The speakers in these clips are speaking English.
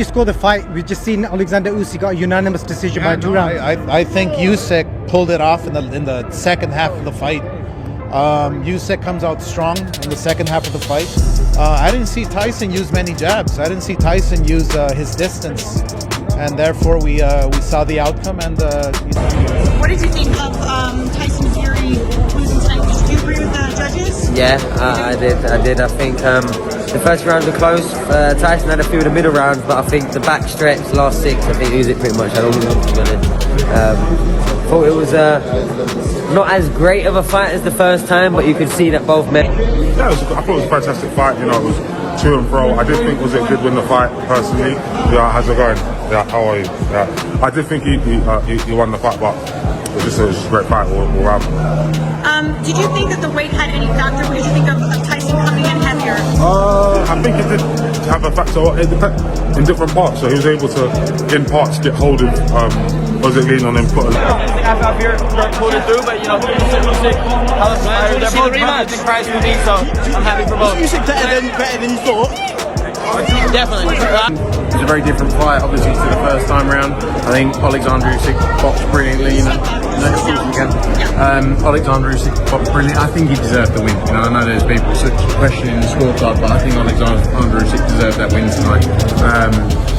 you score the fight? We've just seen Oleksandr Usyk got a unanimous decision by 2 rounds. I think Usyk pulled it off in the second half of the fight. Usyk comes out strong in the second half of the fight. I didn't see Tyson use many jabs. I didn't see Tyson use his distance, and therefore we saw the outcome. And what did you think of Tyson Fury losing tonight? Did you agree with the judges? Yeah, I did. I think the first rounds were close. Tyson had a few of the middle rounds, but I think the back stretch, last 6, I think Usyk pretty much had all of them, to be honest. Thought it was not as great of a fight as the first time, but you could see that both men. Yeah, I thought it was a fantastic fight. You know, it was to and fro. I did think Usyk did win the fight personally. Yeah, how's it going? Yeah, how are you? Yeah, I did think he won the fight, but it was just a great fight all around. Did you think that the weight had any factor? What did you think of Tyson coming in heavier? I think it did have a factor in different parts. So he was able to, in parts, get hold of Usyk lean on him. After here, pulled it through, but you know, Usyk, they're both rematch prize for me, so I'm happy for both. Usyk better than you thought? Definitely. It was a very different fight, obviously, to the first time round. I think Oleksandr Usyk boxed brilliantly. Oleksandr Usyk boxed brilliantly. I think he deserved the win. You know, I know there's people questioning the scorecard, but I think Oleksandr Usyk deserved that win tonight.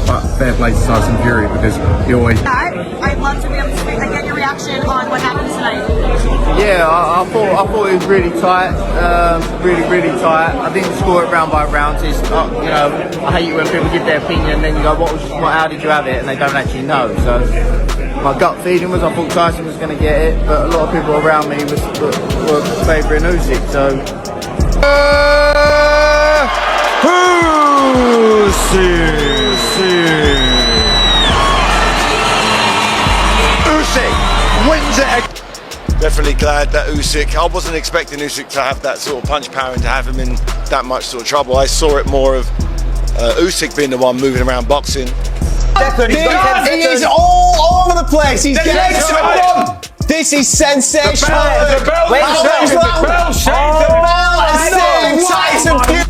But fair play to Tyson Fury because he always. I'd love to be able to get your reaction on what happened tonight. Yeah, I thought it was really tight, really tight. I didn't score it round by round. It's, you know, I hate it when people give their opinion and then you go, how did you have it? And they don't actually know. So my gut feeling was I thought Tyson was going to get it, but a lot of people around me were favouring Usyk. So. Usyk wins it. Definitely glad that Usyk, I wasn't expecting Usyk to have that sort of punch power and to have him in that much sort of trouble. I saw it more of Usyk being the one moving around boxing. He is all over the place. He's getting to him. This is sensational. The bell is saying Tyson Fury.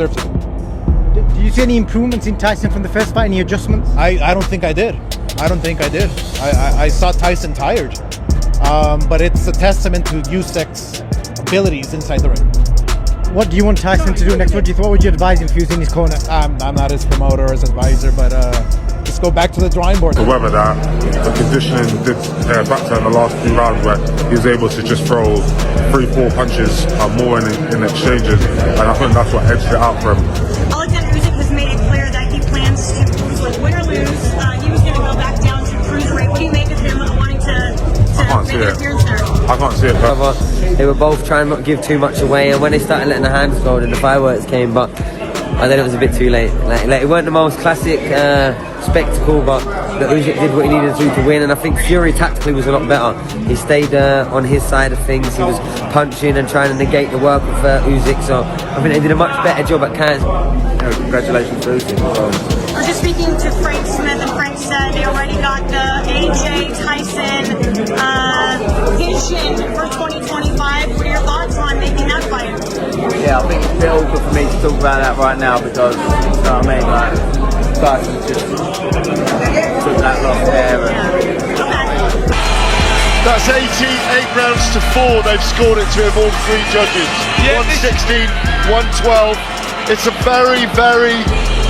Do you see any improvements in Tyson from the first fight? Any adjustments? I don't think I did. I saw Tyson tired, but it's a testament to Usyk's abilities inside the ring. What do you want Tyson to do next? What would you advise him if he was in his corner? I'm not his promoter or his advisor, but just go back to the drawing board. So whether that the conditioning did factor in the last few rounds where he was able to just throw 3-4 punches more in exchanges, and I think that's what edged it out for him. Oleksandr Usyk has made it clear that he plans to win or lose. He was going to go back down to cruiserweight. What do you make of him wanting to make an appearance there? I can't see it. They were both trying not to give too much away, and when they started letting the hands go, then the fireworks came, but I then it was a bit too late. Like it weren't the most classic spectacle, but Usyk did what he needed to do to win, and I think Fury tactically was a lot better. He stayed on his side of things. He was punching and trying to negate the work of Usyk, so I think they did a much better job at counts. Congratulations to Usyk. I was just speaking to Frank Smith, and Frank said they already got the AJ Tyson vision for 2025. What are your thoughts on making that fight? Yeah, I think it's a bit awkward for me to talk about that right now because, you know what I mean, like, Tyson just took that loss there. That's 88 rounds to 4. They've scored it to him, all 3 judges. 116, 112. It's a very, very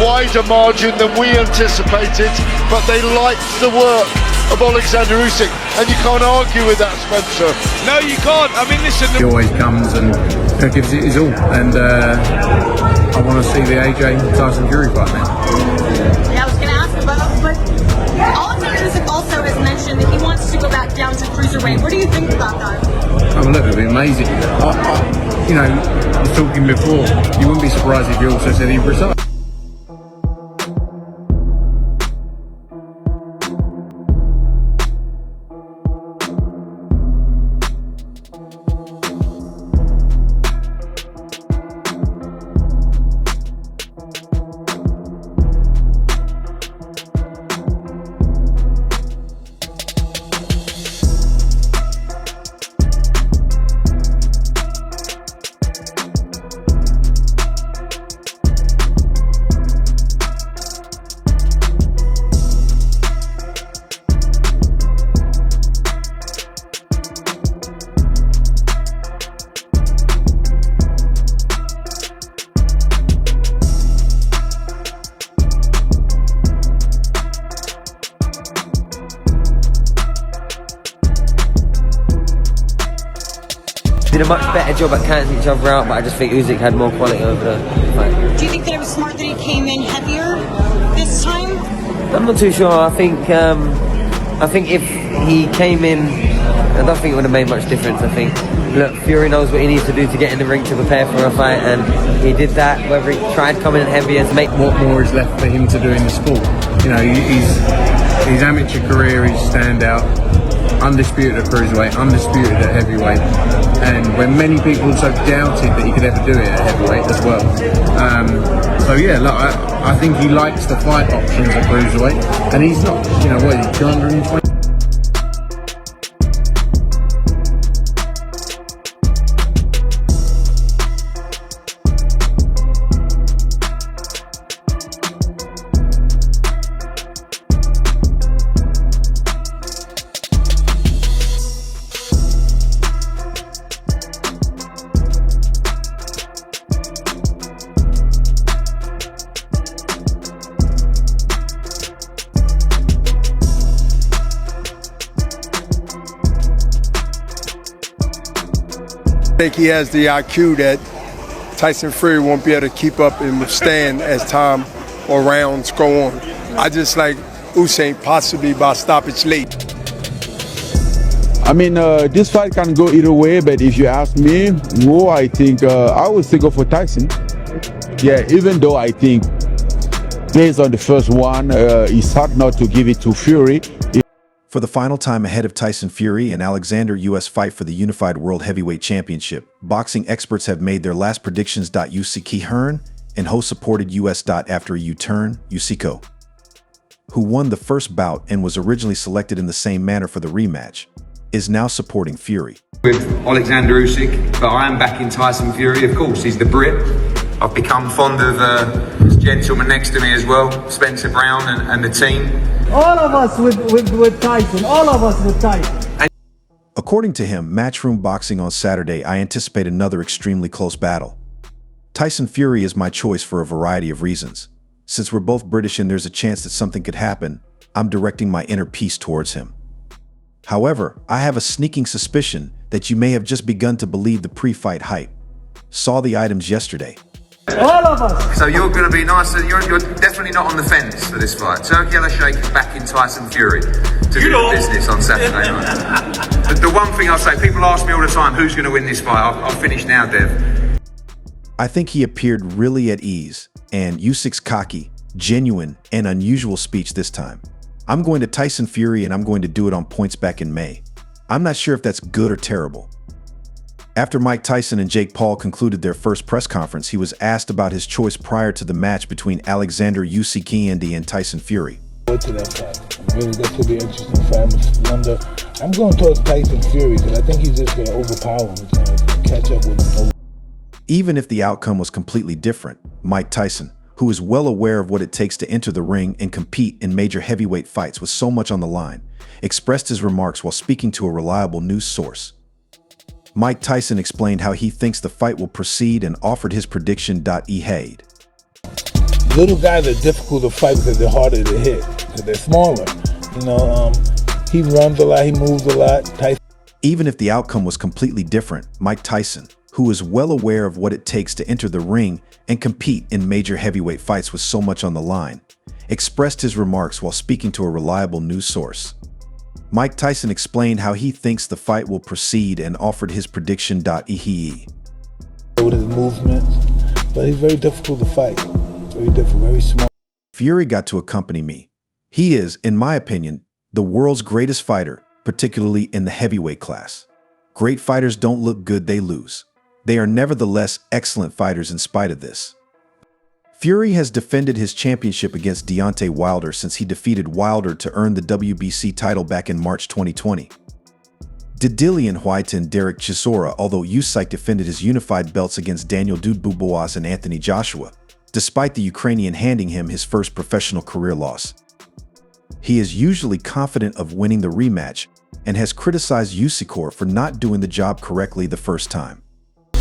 wider margin than we anticipated, but they liked the work of Oleksandr Usyk, and you can't argue with that, Spencer. No, you can't. I mean, listen. He always comes and gives it his all, and I want to see the AJ Tyson Fury fight now. Yeah, I was going to ask about, but Oleksandr Usyk also has mentioned that he wants to go back down down to cruiserweight. What do you think about that? Oh, look, it'd be amazing. You know, I was talking before, you wouldn't be surprised if you also said he'd retire. Did a much better job at counting each other out, but I just think Usyk had more quality over the fight. Do you think that it was smart that he came in heavier this time? I'm not too sure. I think if he came in, I don't think it would have made much difference. I think, look, Fury knows what he needs to do to get in the ring to prepare for a fight, and he did that. Whether he tried coming in heavier to make what more is left for him to do in the sport. You know, his amateur career is standout, undisputed at cruiserweight, undisputed at heavyweight, and when many people also doubted that he could ever do it at heavyweight as well. So yeah, look, I think he likes the fight options at cruiserweight, and he's not, you know, what is he, 220? I think he has the IQ that Tyson Fury won't be able to keep up and withstand as time or rounds go on. I just like Usyk possibly by stoppage late. I mean, this fight can go either way, but if you ask me, I think I would still go for Tyson. Yeah, even though I think based on the first one, it's hard not to give it to Fury. For the final time ahead of Tyson Fury and Oleksandr Usyk fight for the Unified World Heavyweight Championship, boxing experts have made their last predictions. CKED and host-supported US. After a U-turn, Usyk, who won the first bout and was originally selected in the same manner for the rematch, is now supporting Fury. With Oleksandr Usyk, but I am backing Tyson Fury, of course. He's the Brit. I've become fond of this gentleman next to me as well, Spencer Brown and the team. All of us with Tyson. All of us with Tyson. According to him, Matchroom Boxing on Saturday, I anticipate another extremely close battle. Tyson Fury is my choice for a variety of reasons. Since we're both British and there's a chance that something could happen, I'm directing my inner peace towards him. However, I have a sneaking suspicion that you may have just begun to believe the pre-fight hype. Saw the items yesterday. All of us. So you're going to be nice. You're definitely not on the fence for this fight. Turkey Sheikh is backing Tyson Fury to do the business on Saturday night. The one thing I'll say, people ask me all the time, who's going to win this fight? I'll finish now, Dev. I think he appeared really at ease, and Usyk's cocky, genuine, and unusual speech this time. I'm going to Tyson Fury and I'm going to do it on points back in May. I'm not sure if that's good or terrible. After Mike Tyson and Jake Paul concluded their first press conference, he was asked about his choice prior to the match between Oleksandr Usyk and Tyson Fury. To that fight. Really, that could be interesting for him. Wonder. I'm going towards Tyson Fury because I think he's just going to overpower him. He's going to catch up with him. Even if the outcome was completely different, Mike Tyson, who is well aware of what it takes to enter the ring and compete in major heavyweight fights with so much on the line, expressed his remarks while speaking to a reliable news source. Mike Tyson explained how he thinks the fight will proceed and offered his prediction. CKED. Little guys are difficult to fight because they're harder to hit, because they're smaller. You know, he runs a lot, he moves a lot. Tyson. Even if the outcome was completely different, Mike Tyson, who is well aware of what it takes to enter the ring and compete in major heavyweight fights with so much on the line, expressed his remarks while speaking to a reliable news source. Mike Tyson explained how he thinks the fight will proceed and offered his prediction. With his movements, but he's very difficult to fight. Very difficult, very smart. Fury got to accompany me. He is, in my opinion, the world's greatest fighter, particularly in the heavyweight class. Great fighters don't look good, they lose. They are nevertheless excellent fighters in spite of this. Fury has defended his championship against Deontay Wilder since he defeated Wilder to earn the WBC title back in March 2020. Dillian Whyte and Derek Chisora, although Usyk defended his unified belts against Daniel Dubois and Anthony Joshua, despite the Ukrainian handing him his first professional career loss. He is usually confident of winning the rematch and has criticized Usyk for not doing the job correctly the first time.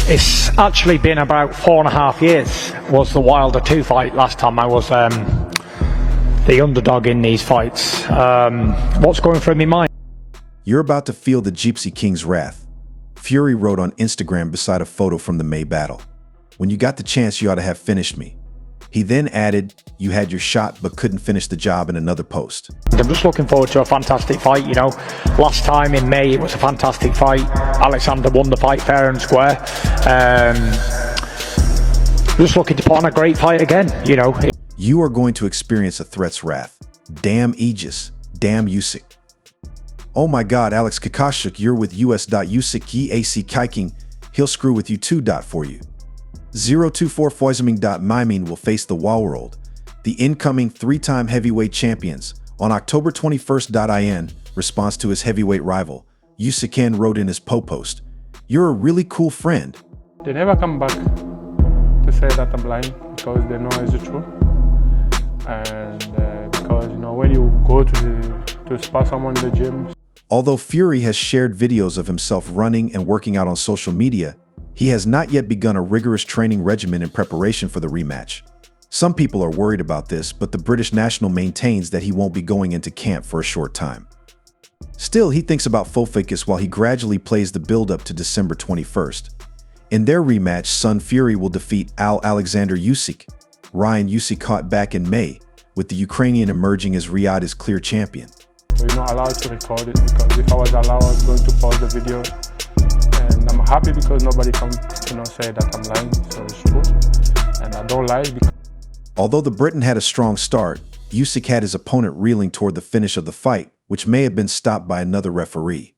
It's actually been about 4.5 years was the Wilder 2 fight. Last time I was the underdog in these fights. What's going through my mind? You're about to feel the Gypsy King's wrath. Fury wrote on Instagram beside a photo from the May battle. When you got the chance, you ought to have finished me. He then added, you had your shot but couldn't finish the job in another post. I'm just looking forward to a fantastic fight, you know. Last time in May it was a fantastic fight. Oleksandr won the fight fair and square. Just looking to put on a great fight again, you know. You are going to experience a threat's wrath. Damn Aegis. Damn Usyk. Oh my god, Alex Kakashuk, you're with US.Usyk Yi AC Kiking. He'll screw with you too. For you. 024 Foizaming.Miming will face the World, the incoming 3-time heavyweight champions, on October 21st. In response to his heavyweight rival, Usyk wrote in his post, "You're a really cool friend." They never come back to say that I'm lying because they know it's the truth. And because, you know, when you go to spar someone in the gym. Although Fury has shared videos of himself running and working out on social media, he has not yet begun a rigorous training regimen in preparation for the rematch. Some people are worried about this, but the British national maintains that he won't be going into camp for a short time. Still, he thinks about full focus while he gradually plays the build-up to December 21st. In their rematch, Son Fury will defeat Oleksandr Usyk. Ryan Usyk caught back in May, with the Ukrainian emerging as Riyadh's clear champion. We're not allowed to record it because if I was allowed, I was going to pause the video. And I'm happy because nobody can, you know, say that I'm lying, so it's true. And I don't lie because... Although the Briton had a strong start, Usyk had his opponent reeling toward the finish of the fight, which may have been stopped by another referee.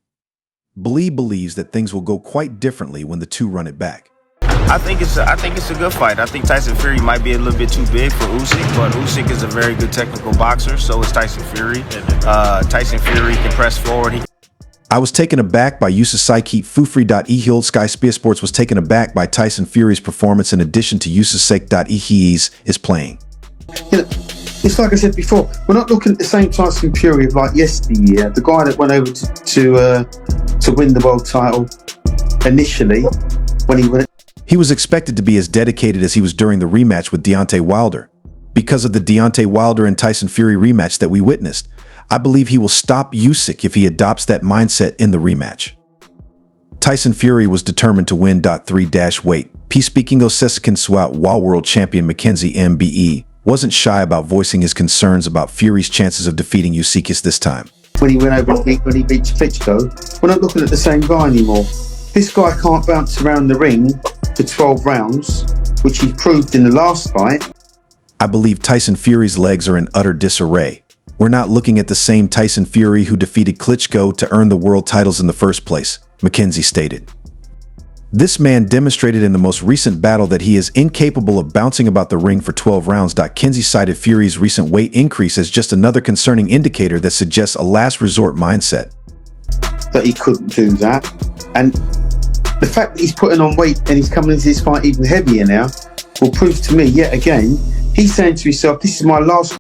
Blee believes that things will go quite differently when the two run it back. I think it's a good fight. I think Tyson Fury might be a little bit too big for Usyk, but Usyk is a very good technical boxer. So is Tyson Fury. Tyson Fury can press forward. I was taken aback by Usyk Fufri.ehil. Sky Spear Sports was taken aback by Tyson Fury's performance in addition to Usyk.ehis is playing. You know, it's like I said before, we're not looking at the same Tyson Fury of like yesteryear, the guy that went over to win the world title initially when he went. He was expected to be as dedicated as he was during the rematch with Deontay Wilder. Because of the Deontay Wilder and Tyson Fury rematch that we witnessed, I believe he will stop Usyk if he adopts that mindset in the rematch. Tyson Fury was determined to win. 3-weight. Speaking of Sesikin Swat, while world champion Mackenzie MBE wasn't shy about voicing his concerns about Fury's chances of defeating Usyk this time. When he went over when he beat Klitschko, we're not looking at the same guy anymore. This guy can't bounce around the ring for 12 rounds, which he proved in the last fight. I believe Tyson Fury's legs are in utter disarray. We're not looking at the same Tyson Fury who defeated Klitschko to earn the world titles in the first place, Mackenzie stated. This man demonstrated in the most recent battle that he is incapable of bouncing about the ring for 12 rounds. Kenzie cited Fury's recent weight increase as just another concerning indicator that suggests a last resort mindset. That he couldn't do that. And the fact that he's putting on weight and he's coming into this fight even heavier now will prove to me yet again, he's saying to himself, this is my last